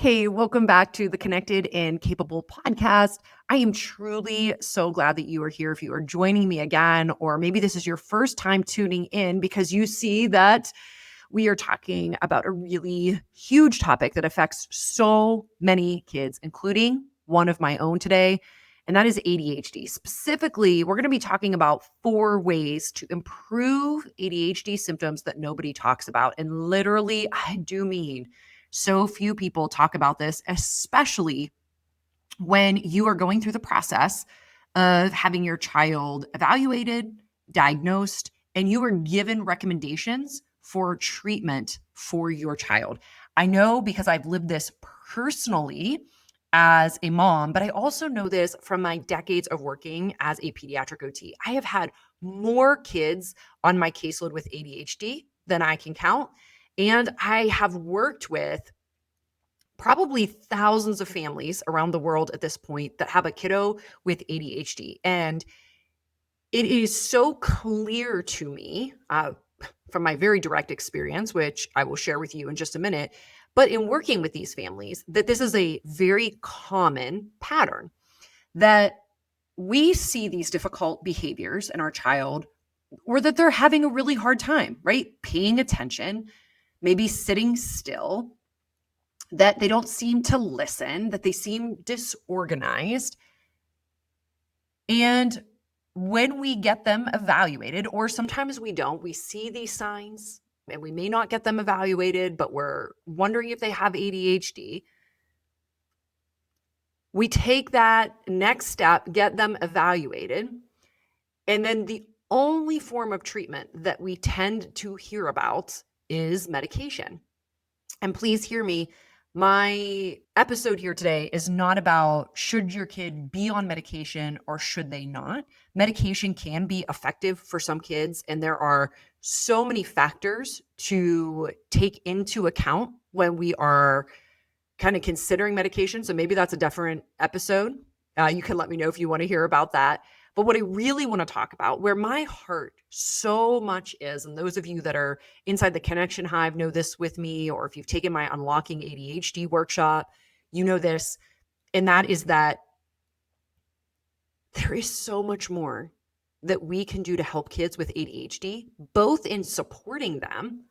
Hey, welcome back to the Connected and Capable podcast. I am truly so glad that you are here. If you are joining me again, or maybe this is your first time tuning in because you see that we are talking about a really huge topic that affects so many kids, including one of my own today, and that is ADHD. Specifically, we're going to be talking about 4 ways to improve ADHD symptoms that nobody talks about. And literally, I do mean so few people talk about this, especially when you are going through the process of having your child evaluated, diagnosed, and you are given recommendations for treatment for your child. I know because I've lived this personally as a mom, but I also know this from my decades of working as a pediatric OT. I have had more kids on my caseload with ADHD than I can count. And I have worked with probably thousands of families around the world at this point that have a kiddo with ADHD. And it is so clear to me from my very direct experience, which I will share with you in just a minute, but in working with these families, that this is a very common pattern that we see these difficult behaviors in our child or that they're having a really hard time, right? Paying attention, maybe sitting still, that they don't seem to listen, that they seem disorganized. And when we get them evaluated, or sometimes we don't, we see these signs and we may not get them evaluated, but we're wondering if they have ADHD. We take that next step, get them evaluated. And then the only form of treatment that we tend to hear about is medication. And please hear me. My episode here today is not about should your kid be on medication or should they not. Medication can be effective for some kids, and there are so many factors to take into account when we are kind of considering medication. So maybe that's a different episode. You can let me know if you want to hear about that. But what I really want to talk about, where my heart so much is, and those of you that are inside the Connection Hive know this with me, or if you've taken my Unlocking ADHD workshop, you know this, and that is that there is so much more that we can do to help kids with ADHD, both in supporting them,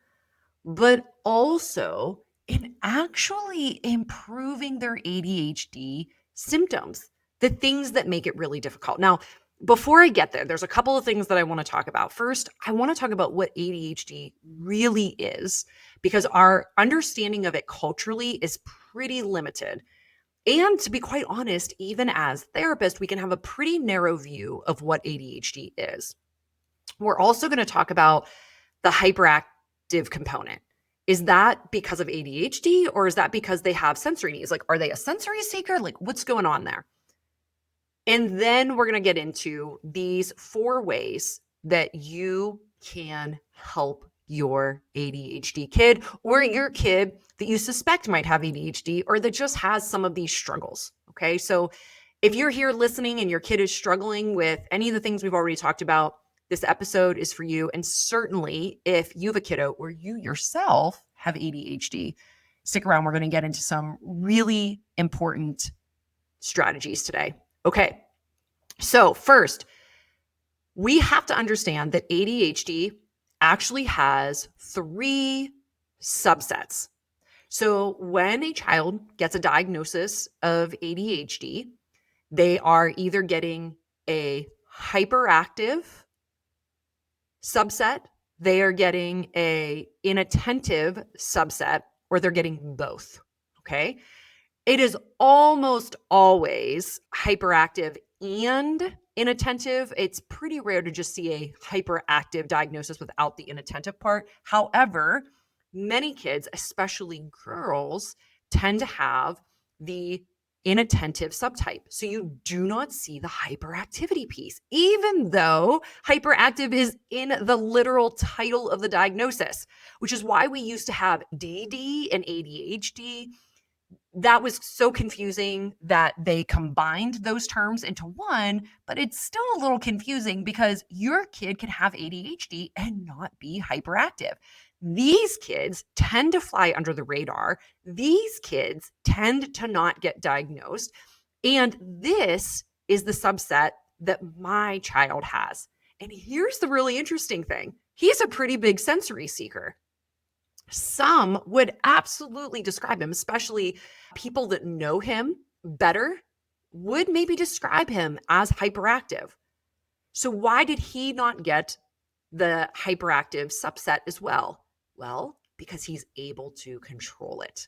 but also in actually improving their ADHD symptoms, the things that make it really difficult. Now, before I get there, there's a couple of things that I want to talk about. First, I want to talk about what ADHD really is, because our understanding of it culturally is pretty limited. And to be quite honest, even as therapists, we can have a pretty narrow view of what ADHD is. We're also going to talk about the hyperactive component. Is that because of ADHD or is that because they have sensory needs? Like, are they a sensory seeker? Like, what's going on there? And then we're going to get into these 4 ways that you can help your ADHD kid or your kid that you suspect might have ADHD or that just has some of these struggles. Okay. So if you're here listening and your kid is struggling with any of the things we've already talked about, this episode is for you. And certainly if you have a kiddo or you yourself have ADHD, stick around. We're going to get into some really important strategies today. Okay. So first, we have to understand that ADHD actually has 3 subsets. So when a child gets a diagnosis of ADHD, they are either getting a hyperactive subset, they are getting a inattentive subset, or they're getting both. Okay. It is almost always hyperactive and inattentive. It's pretty rare to just see a hyperactive diagnosis without the inattentive part. However, many kids, especially girls, tend to have the inattentive subtype. So you do not see the hyperactivity piece, even though hyperactive is in the literal title of the diagnosis, which is why we used to have DD and ADHD. That was so confusing that they combined those terms into one, but it's still a little confusing because your kid can have ADHD and not be hyperactive. These kids tend to fly under the radar. These kids tend to not get diagnosed. And this is the subset that my child has. And here's the really interesting thing. He's a pretty big sensory seeker. Some would absolutely describe him, especially people that know him better, would maybe describe him as hyperactive. So why did he not get the hyperactive subset as well? Well, because he's able to control it.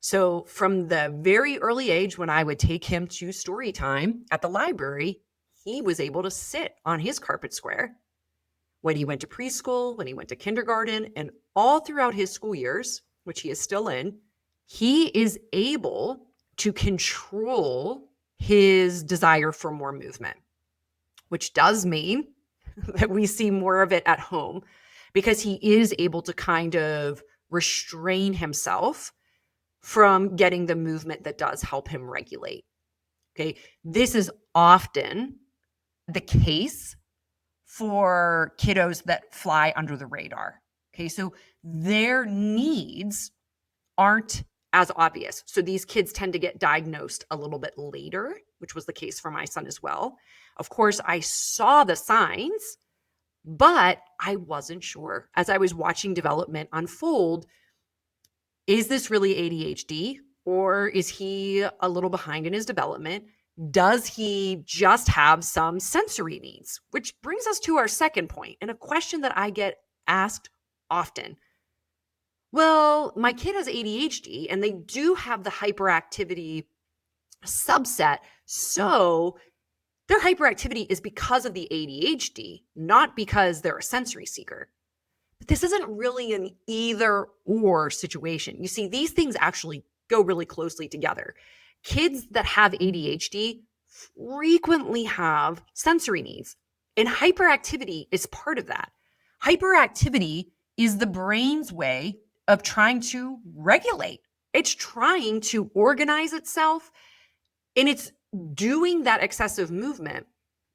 So from the very early age when I would take him to story time at the library, he was able to sit on his carpet square. When he went to preschool, when he went to kindergarten, and all throughout his school years, which he is still in, he is able to control his desire for more movement, which does mean that we see more of it at home because he is able to kind of restrain himself from getting the movement that does help him regulate. Okay. This is often the case for kiddos that fly under the radar. Okay. So their needs aren't as obvious. So these kids tend to get diagnosed a little bit later, which was the case for my son as well. Of course, I saw the signs, but I wasn't sure as I was watching development unfold. Is this really ADHD or is he a little behind in his development? Does he just have some sensory needs? Which brings us to our second point and a question that I get asked often. Well, my kid has ADHD and they do have the hyperactivity subset. So their hyperactivity is because of the ADHD, not because they're a sensory seeker. But this isn't really an either or situation. You see, these things actually go really closely together. Kids that have ADHD frequently have sensory needs, and hyperactivity is part of that. Hyperactivity is the brain's way of trying to regulate. It's trying to organize itself, and it's doing that excessive movement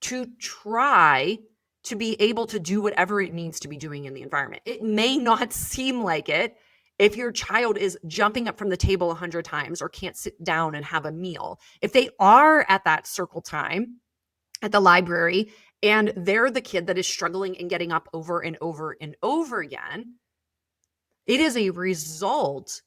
to try to be able to do whatever it needs to be doing in the environment. It may not seem like it if your child is jumping up from the table 100 times or can't sit down and have a meal. If they are at that circle time at the library and they're the kid that is struggling and getting up over and over and over again, it is a result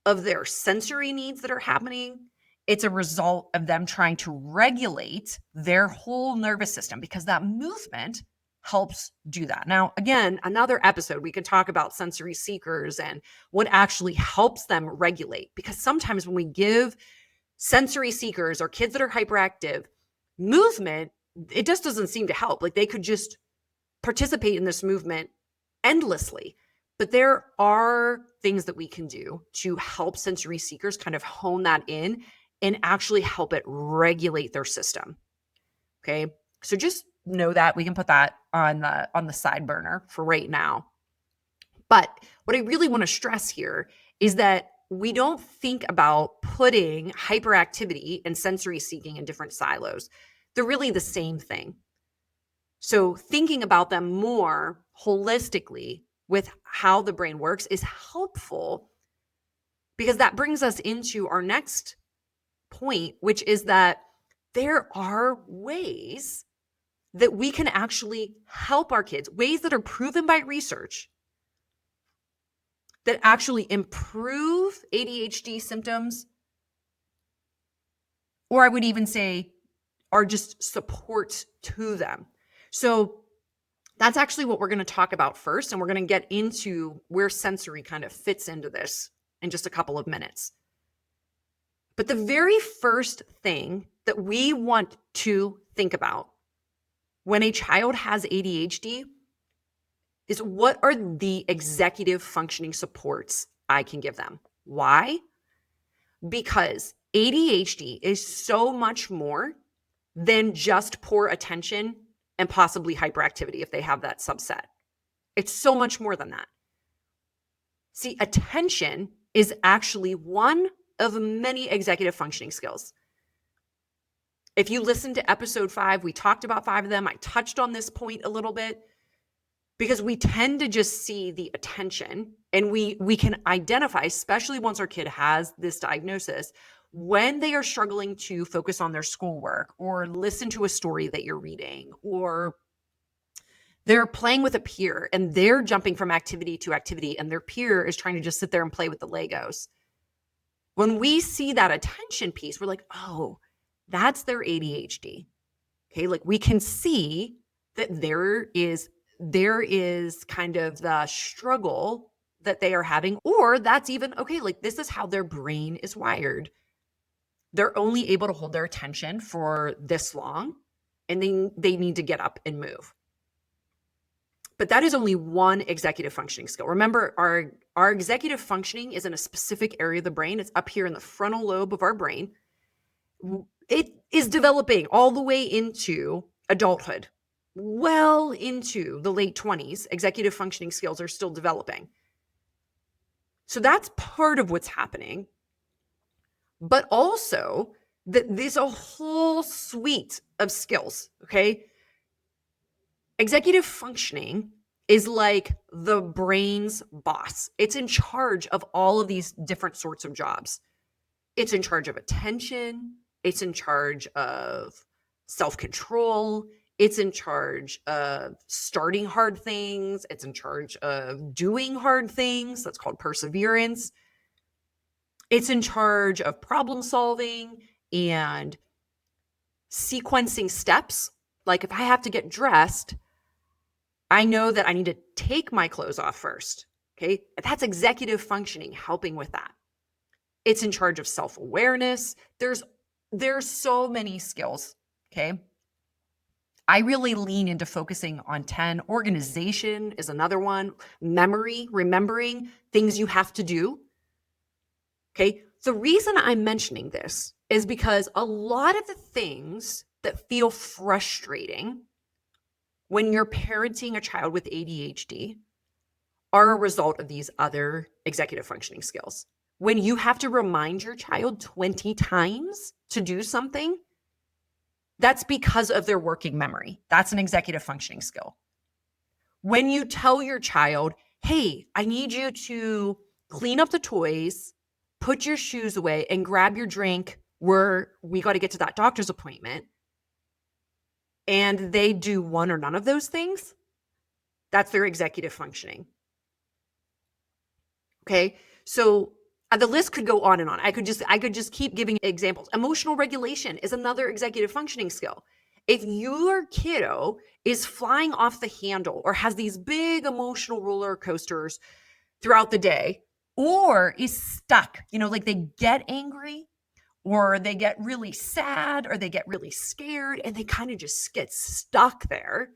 of their sensory needs that are happening. It's a result of them trying to regulate their whole nervous system because that movement helps do that. Now, again, another episode, we could talk about sensory seekers and what actually helps them regulate. Because sometimes when we give sensory seekers or kids that are hyperactive movement, it just doesn't seem to help. Like they could just participate in this movement endlessly. But there are things that we can do to help sensory seekers kind of hone that in and actually help it regulate their system. Okay. So just know that we can put that on the side burner for right now. But what I really want to stress here is that we don't think about putting hyperactivity and sensory seeking in different silos. They're really the same thing. So thinking about them more holistically with how the brain works is helpful because that brings us into our next point, which is that there are ways that we can actually help our kids, ways that are proven by research that actually improve ADHD symptoms, or I would even say are just support to them. So that's actually what we're going to talk about first, and we're going to get into where sensory kind of fits into this in just a couple of minutes. But the very first thing that we want to think about when a child has ADHD is what are the executive functioning supports I can give them? Why? Because ADHD is so much more than just poor attention and possibly hyperactivity if they have that subset. It's so much more than that. See, attention is actually one of many executive functioning skills. If you listen to episode 5, we talked about 5 of them. I touched on this point a little bit. because we tend to just see the attention, and we can identify, especially once our kid has this diagnosis, when they are struggling to focus on their schoolwork or listen to a story that you're reading, or they're playing with a peer and they're jumping from activity to activity and their peer is trying to just sit there and play with the Legos. When we see that attention piece, we're like, oh, that's their ADHD. Okay, like we can see that there is kind of the struggle that they are having, or that's even okay, like this is how their brain is wired. They're only able to hold their attention for this long, and they need to get up and move. But that is only one executive functioning skill. Remember, our executive functioning is in a specific area of the brain. It's up here in the frontal lobe of our brain. It is developing all the way into adulthood. Well into the late 20s, executive functioning skills are still developing. So that's part of what's happening. But also that there's a whole suite of skills, okay? Executive functioning is like the brain's boss. It's in charge of all of these different sorts of jobs. It's in charge of attention. It's in charge of self-control. It's in charge of starting hard things. It's in charge of doing hard things. That's called perseverance. It's in charge of problem solving and sequencing steps. Like if I have to get dressed, I know that I need to take my clothes off first. Okay. That's executive functioning, helping with that. It's in charge of self-awareness. There's so many skills. Okay. I really lean into focusing on 10. Organization is another one. Memory, remembering things you have to do. Okay. The reason I'm mentioning this is because a lot of the things that feel frustrating when you're parenting a child with ADHD are a result of these other executive functioning skills. When you have to remind your child 20 times to do something, that's because of their working memory. That's an executive functioning skill. When you tell your child, hey, I need you to clean up the toys, put your shoes away, and grab your drink, we got to get to that doctor's appointment, and they do one or none of those things, that's their executive functioning. Okay, so the list could go on and on. I could just keep giving examples. Emotional regulation is another executive functioning skill. If your kiddo is flying off the handle or has these big emotional roller coasters throughout the day, or is stuck, like they get angry or they get really sad or they get really scared and they kind of just get stuck there,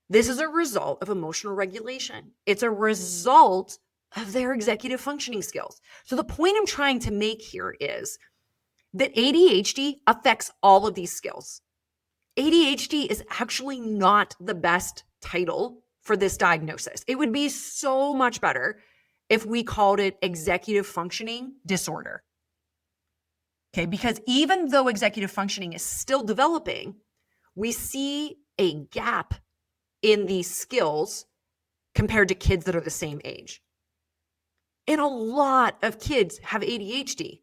this is a result of emotional regulation. It's a result of their executive functioning skills. So the point I'm trying to make here is that ADHD affects all of these skills. ADHD is actually not the best title for this diagnosis. It would be so much better if we called it executive functioning disorder. Okay, because even though executive functioning is still developing, we see a gap in these skills compared to kids that are the same age. And a lot of kids have ADHD.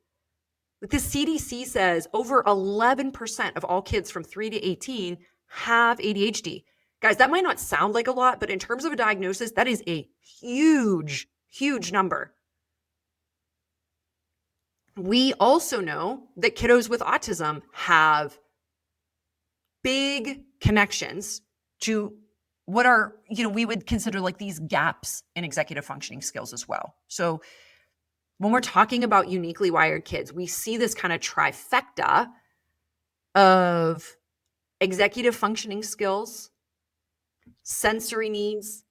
The CDC says over 11% of all kids from 3 to 18 have ADHD. Guys, that might not sound like a lot, but in terms of a diagnosis, that is a huge, huge number. We also know that kiddos with autism have big connections to what are, we would consider like these gaps in executive functioning skills as well. So when we're talking about uniquely wired kids, we see this kind of trifecta of executive functioning skills, sensory needs,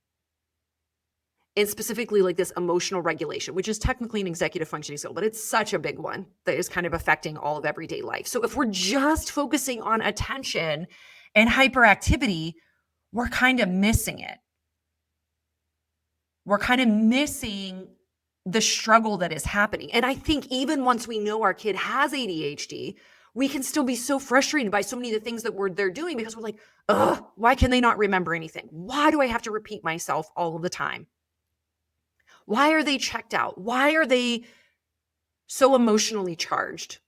and specifically like this emotional regulation, which is technically an executive functioning skill, but it's such a big one that is kind of affecting all of everyday life. So if we're just focusing on attention and hyperactivity, we're kind of missing it. We're kind of missing the struggle that is happening. And I think even once we know our kid has ADHD, we can still be so frustrated by so many of the things that they're doing because we're like, ugh, why can they not remember anything? Why do I have to repeat myself all of the time? Why are they checked out? Why are they so emotionally charged?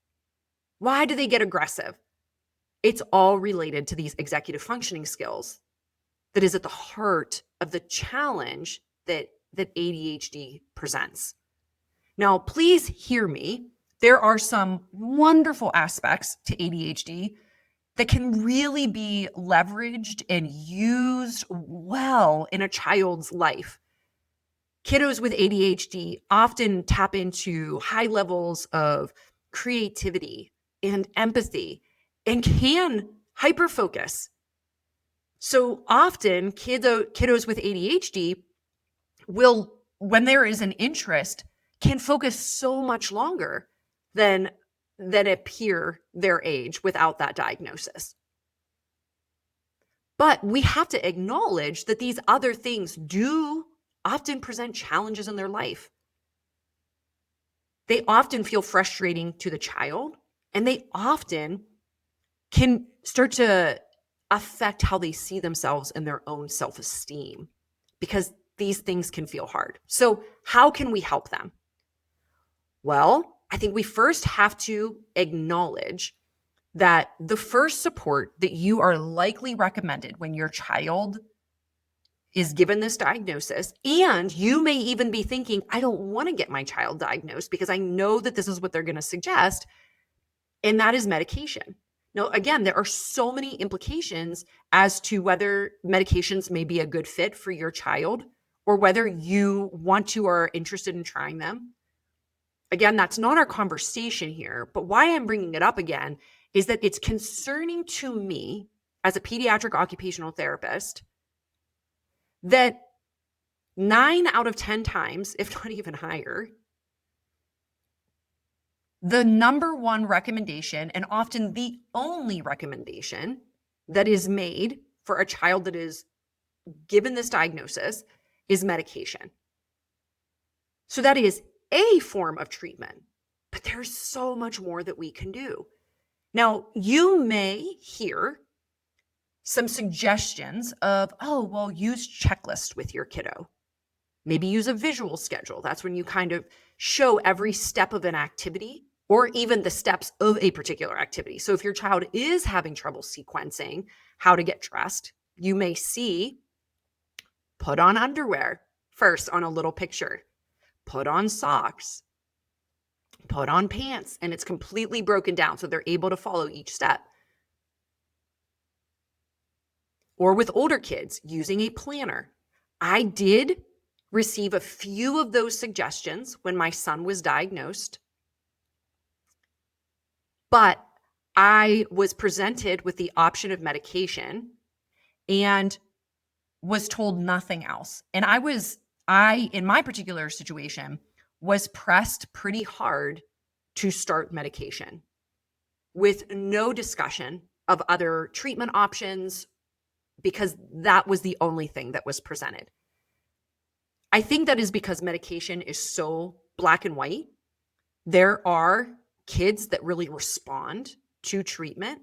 Why do they get aggressive? It's all related to these executive functioning skills that is at the heart of the challenge that ADHD presents. Now, please hear me. There are some wonderful aspects to ADHD that can really be leveraged and used well in a child's life. Kiddos with ADHD often tap into high levels of creativity and empathy and can hyperfocus. So often, kiddos with ADHD will, when there is an interest, can focus so much longer than a peer their age without that diagnosis. But we have to acknowledge that these other things do often present challenges in their life. They often feel frustrating to the child, and they often can start to affect how they see themselves and their own self-esteem because these things can feel hard. So how can we help them? Well, I think we first have to acknowledge that the first support that you are likely recommended when your child is given this diagnosis, and you may even be thinking, I don't want to get my child diagnosed because I know that this is what they're going to suggest, and that is medication. Now, again, there are so many implications as to whether medications may be a good fit for your child or whether you want to or are interested in trying them. Again, that's not our conversation here, but why I'm bringing it up again is that it's concerning to me as a pediatric occupational therapist that 9 out of 10 times, if not even higher, the number one recommendation, and often the only recommendation that is made for a child that is given this diagnosis is medication. So that is a form of treatment, but there's so much more that we can do. Now, you may hear some suggestions of, oh, well, use checklists with your kiddo. Maybe use a visual schedule. That's when you kind of show every step of an activity or even the steps of a particular activity. So if your child is having trouble sequencing how to get dressed, you may see put on underwear first on a little picture, put on socks, put on pants, and it's completely broken down so they're able to follow each step. Or with older kids, using a planner. I did receive a few of those suggestions when my son was diagnosed, but I was presented with the option of medication and was told nothing else. And in my particular situation, was pressed pretty hard to start medication with no discussion of other treatment options because that was the only thing that was presented. I think that is because medication is so black and white. There are kids that really respond to treatment,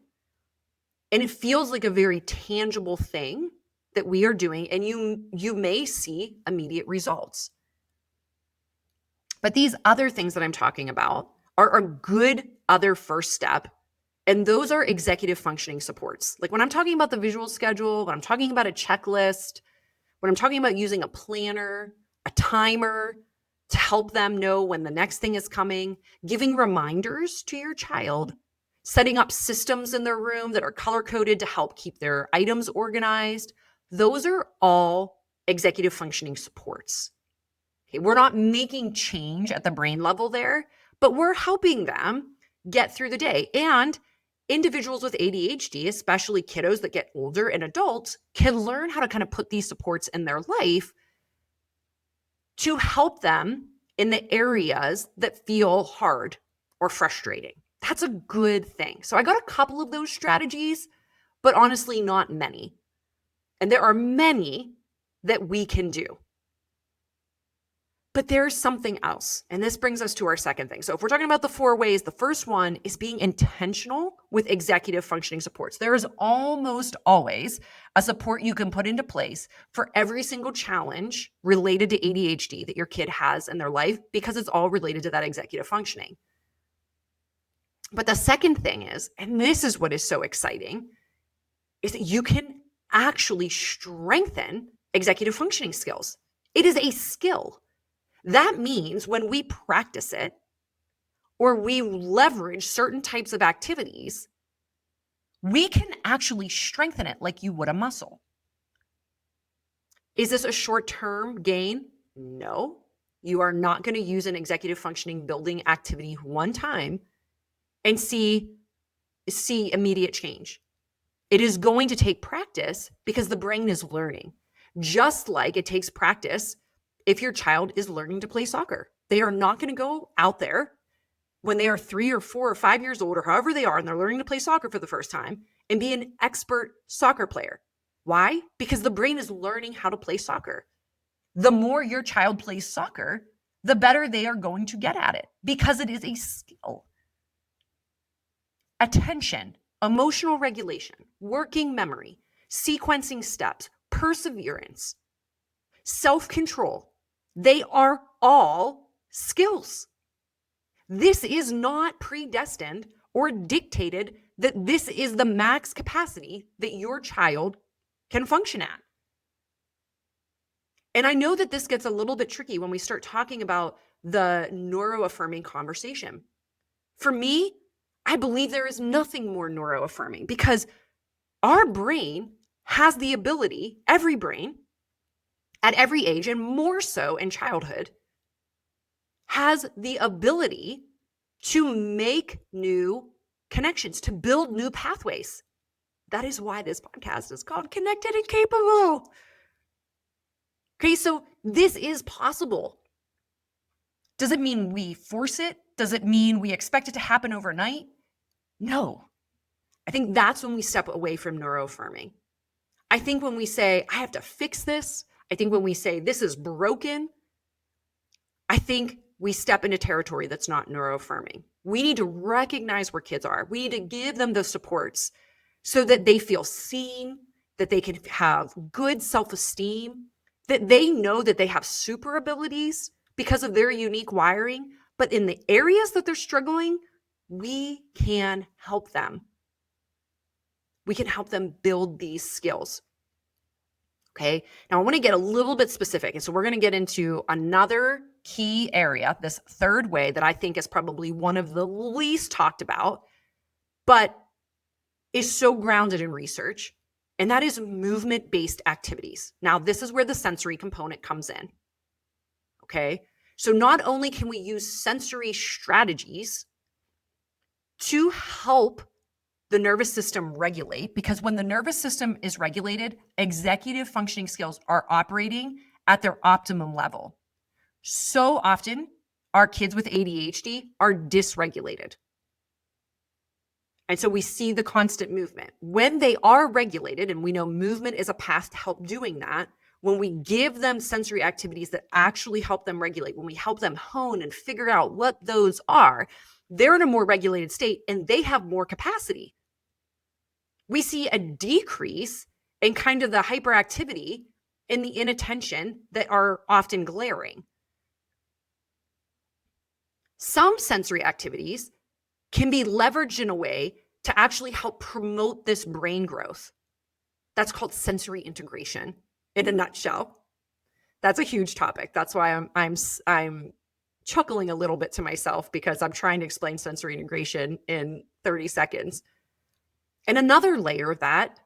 and it feels like a very tangible thing that we are doing, and you may see immediate results. But these other things that I'm talking about are a good other first step, and those are executive functioning supports. Like when I'm talking about the visual schedule, when I'm talking about a checklist, when I'm talking about using a planner, a timer to help them know when the next thing is coming, giving reminders to your child, setting up systems in their room that are color-coded to help keep their items organized, those are all executive functioning supports. Okay, we're not making change at the brain level there, but we're helping them get through the day. And individuals with ADHD, especially kiddos that get older and adults, can learn how to kind of put these supports in their life to help them in the areas that feel hard or frustrating. That's a good thing. So I got a couple of those strategies, but honestly, not many. And there are many that we can do. But there's something else. And this brings us to our second thing. So if we're talking about the 4 ways, the first one is being intentional with executive functioning supports. There is almost always a support you can put into place for every single challenge related to ADHD that your kid has in their life, because it's all related to that executive functioning. But the second thing is, and this is what is so exciting, is that you can actually strengthen executive functioning skills. It is a skill. That means when we practice it or we leverage certain types of activities, we can actually strengthen it like you would a muscle. Is this a short-term gain? No. You are not going to use an executive functioning building activity one time and see immediate change. It is going to take practice because the brain is learning. Just like it takes practice if your child is learning to play soccer. They are not going to go out there when they are 3 or 4 or 5 years old or however they are, and they're learning to play soccer for the first time and be an expert soccer player. Why? Because the brain is learning how to play soccer. The more your child plays soccer, the better they are going to get at it because it is a skill. Attention, emotional regulation, working memory, sequencing steps, perseverance, self-control. They are all skills. This is not predestined or dictated that this is the max capacity that your child can function at. And I know that this gets a little bit tricky when we start talking about the neuroaffirming conversation. For me, I believe there is nothing more neuroaffirming because our brain has the ability, every brain, at every age, and more so in childhood, has the ability to make new connections, to build new pathways. That is why this podcast is called Connected and Capable. Okay, so this is possible. Does it mean we force it? Does it mean we expect it to happen overnight? No. I think that's when we step away from neuroaffirming. I think when we say, I have to fix this, I think when we say this is broken, I think we step into territory that's not neuroaffirming. We need to recognize where kids are. We need to give them those supports so that they feel seen, that they can have good self-esteem, that they know that they have super abilities because of their unique wiring. But in the areas that they're struggling, we can help them. We can help them build these skills. Okay, now I want to get a little bit specific. And so we're going to get into another key area, this third way that I think is probably one of the least talked about, but is so grounded in research, and that is movement-based activities. Now, this is where the sensory component comes in. Okay, so not only can we use sensory strategies to help the nervous system regulate, because when the nervous system is regulated, executive functioning skills are operating at their optimum level. So often, our kids with ADHD are dysregulated. And so we see the constant movement. When they are regulated, and we know movement is a path to help doing that, when we give them sensory activities that actually help them regulate, when we help them hone and figure out what those are, they're in a more regulated state and they have more capacity. We see a decrease in kind of the hyperactivity and the inattention that are often glaring. Some sensory activities can be leveraged in a way to actually help promote this brain growth. That's called sensory integration in a nutshell. That's a huge topic. That's why I'm chuckling a little bit to myself because I'm trying to explain sensory integration in 30 seconds. And another layer of that,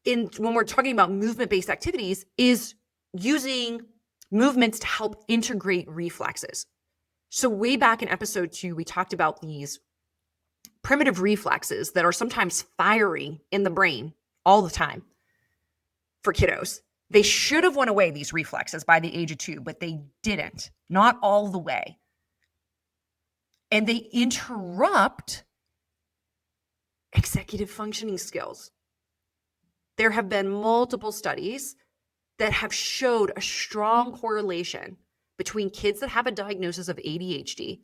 when we're talking about movement-based activities, is using movements to help integrate reflexes. So way back in episode 2, we talked about these primitive reflexes that are sometimes firing in the brain all the time for kiddos. They should have went away, these reflexes, by the age of 2, but they didn't, not all the way. And they interrupt executive functioning skills. There have been multiple studies that have showed a strong correlation between kids that have a diagnosis of ADHD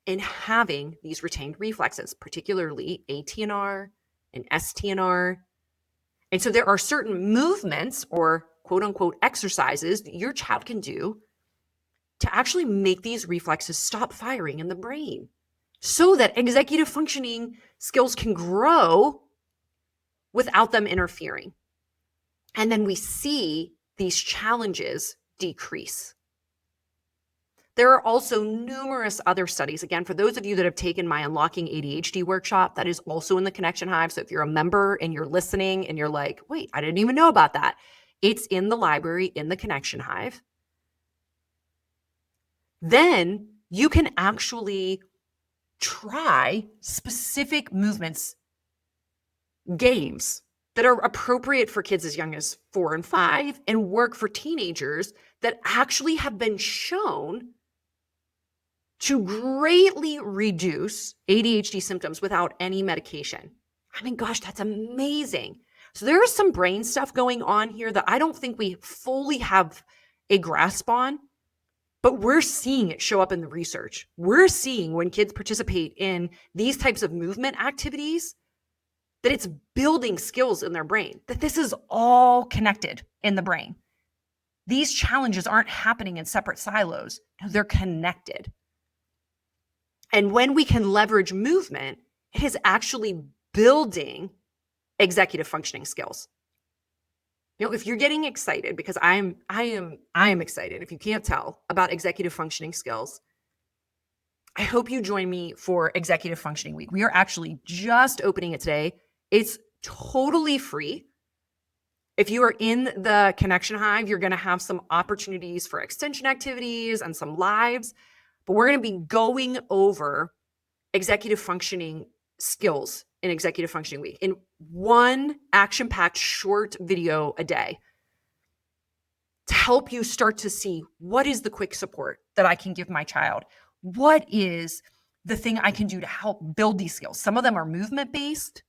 and having these retained reflexes, particularly ATNR and STNR. And so there are certain movements or quote unquote exercises that your child can do to actually make these reflexes stop firing in the brain so that executive functioning skills can grow without them interfering. And then we see these challenges decrease. There are also numerous other studies. Again, for those of you that have taken my Unlocking ADHD workshop, that is also in the Connection Hive. So if you're a member and you're listening and you're like, wait, I didn't even know about that, it's in the library in the Connection Hive. Then you can actually try specific movements, games that are appropriate for kids as young as 4 and 5 and work for teenagers that actually have been shown to greatly reduce ADHD symptoms without any medication. I mean, gosh, that's amazing. So there is some brain stuff going on here that I don't think we fully have a grasp on, but we're seeing it show up in the research. We're seeing when kids participate in these types of movement activities that it's building skills in their brain, that this is all connected in the brain. These challenges aren't happening in separate silos. No, they're connected. And when we can leverage movement, it is actually building executive functioning skills. You know, if you're getting excited, because I am excited, if you can't tell, about executive functioning skills, I hope you join me for Executive Functioning Week. We are actually just opening it today. It's totally free. If you are in the Connection Hive, you're going to have some opportunities for extension activities and some lives, but we're going to be going over executive functioning skills in Executive Functioning Week in one action-packed short video a day to help you start to see what is the quick support that I can give my child. What is the thing I can do to help build these skills? Some of them are movement-based.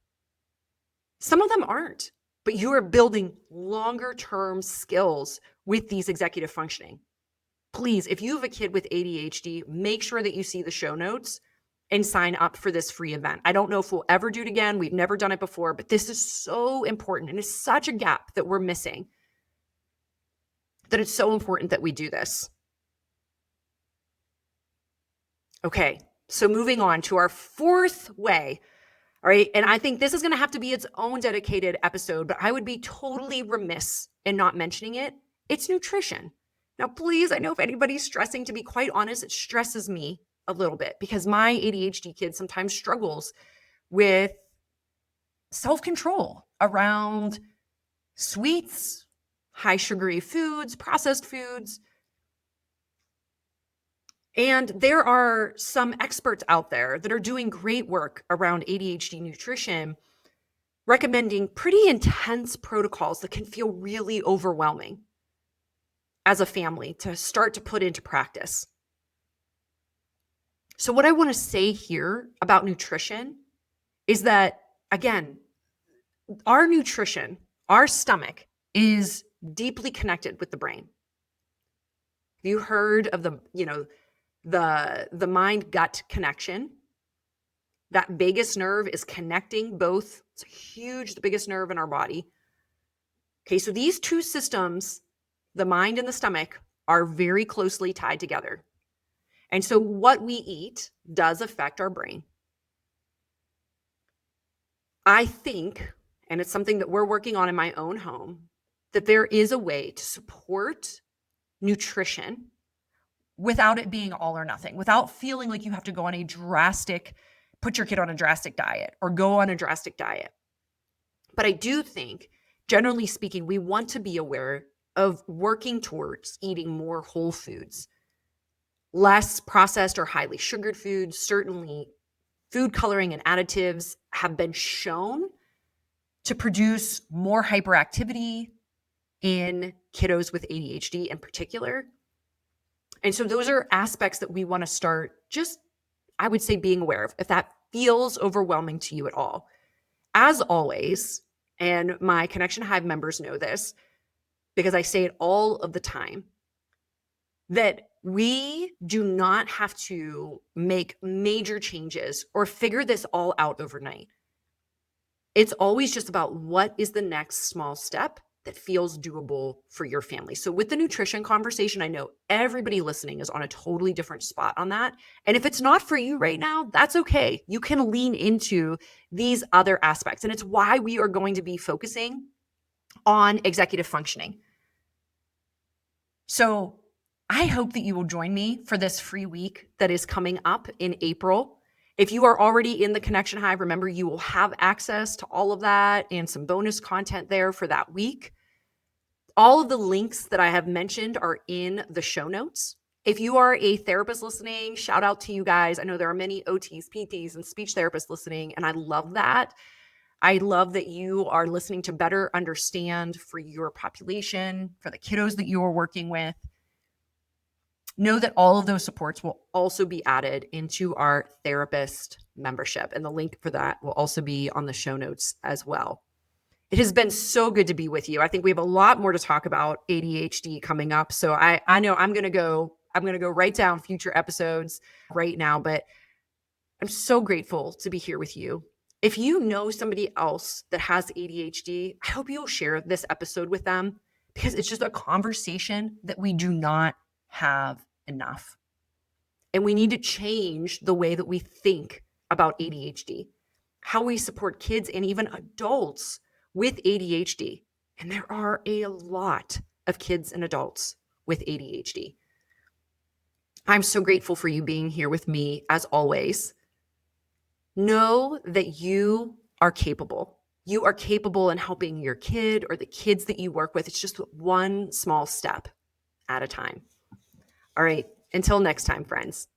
Some of them aren't, but you are building longer-term skills with these executive functioning. Please, if you have a kid with ADHD, make sure that you see the show notes and sign up for this free event. I don't know if we'll ever do it again. We've never done it before, but this is so important and it's such a gap that we're missing, that it's so important that we do this. Okay, so moving on to our fourth way. All right, and I think this is going to have to be its own dedicated episode, but I would be totally remiss in not mentioning it. It's nutrition. Now, please, I know if anybody's stressing, to be quite honest, it stresses me a little bit because my ADHD kid sometimes struggles with self-control around sweets, high sugary foods, processed foods. And there are some experts out there that are doing great work around ADHD nutrition, recommending pretty intense protocols that can feel really overwhelming as a family to start to put into practice. So what I want to say here about nutrition is that, again, our nutrition, our stomach is deeply connected with the brain. Have you heard of the mind-gut connection? That vagus nerve is connecting both. It's huge, the biggest nerve in our body. Okay, so these two systems, the mind and the stomach, are very closely tied together. And so what we eat does affect our brain. I think, and it's something that we're working on in my own home, that there is a way to support nutrition without it being all or nothing, without feeling like you have to go on put your kid on a drastic diet or go on a drastic diet. But I do think, generally speaking, we want to be aware of working towards eating more whole foods, less processed or highly sugared foods. Certainly, food coloring and additives have been shown to produce more hyperactivity in kiddos with ADHD in particular. And so those are aspects that we want to start just, I would say, being aware of, if that feels overwhelming to you at all. As always, and my Connection Hive members know this, because I say it all of the time, that we do not have to make major changes or figure this all out overnight. It's always just about what is the next small step that feels doable for your family. So with the nutrition conversation, I know everybody listening is on a totally different spot on that. And if it's not for you right now, that's okay. You can lean into these other aspects. And it's why we are going to be focusing on executive functioning. So I hope that you will join me for this free week that is coming up in April. If you are already in the Connection Hive, remember you will have access to all of that and some bonus content there for that week. All of the links that I have mentioned are in the show notes. If you are a therapist listening, shout out to you guys. I know there are many OTs, PTs, and speech therapists listening, and I love that. I love that you are listening to better understand for your population, for the kiddos that you are working with. Know that all of those supports will also be added into our therapist membership, and the link for that will also be on the show notes as well. It has been so good to be with you. I think we have a lot more to talk about ADHD coming up. So I know I'm going to go write down future episodes right now, but I'm so grateful to be here with you. If you know somebody else that has ADHD, I hope you'll share this episode with them, because it's just a conversation that we do not have enough. And we need to change the way that we think about ADHD, how we support kids and even adults with ADHD. And there are a lot of kids and adults with ADHD. I'm so grateful for you being here with me as always. Know that you are capable. You are capable in helping your kid or the kids that you work with. It's just one small step at a time. All right. Until next time, friends.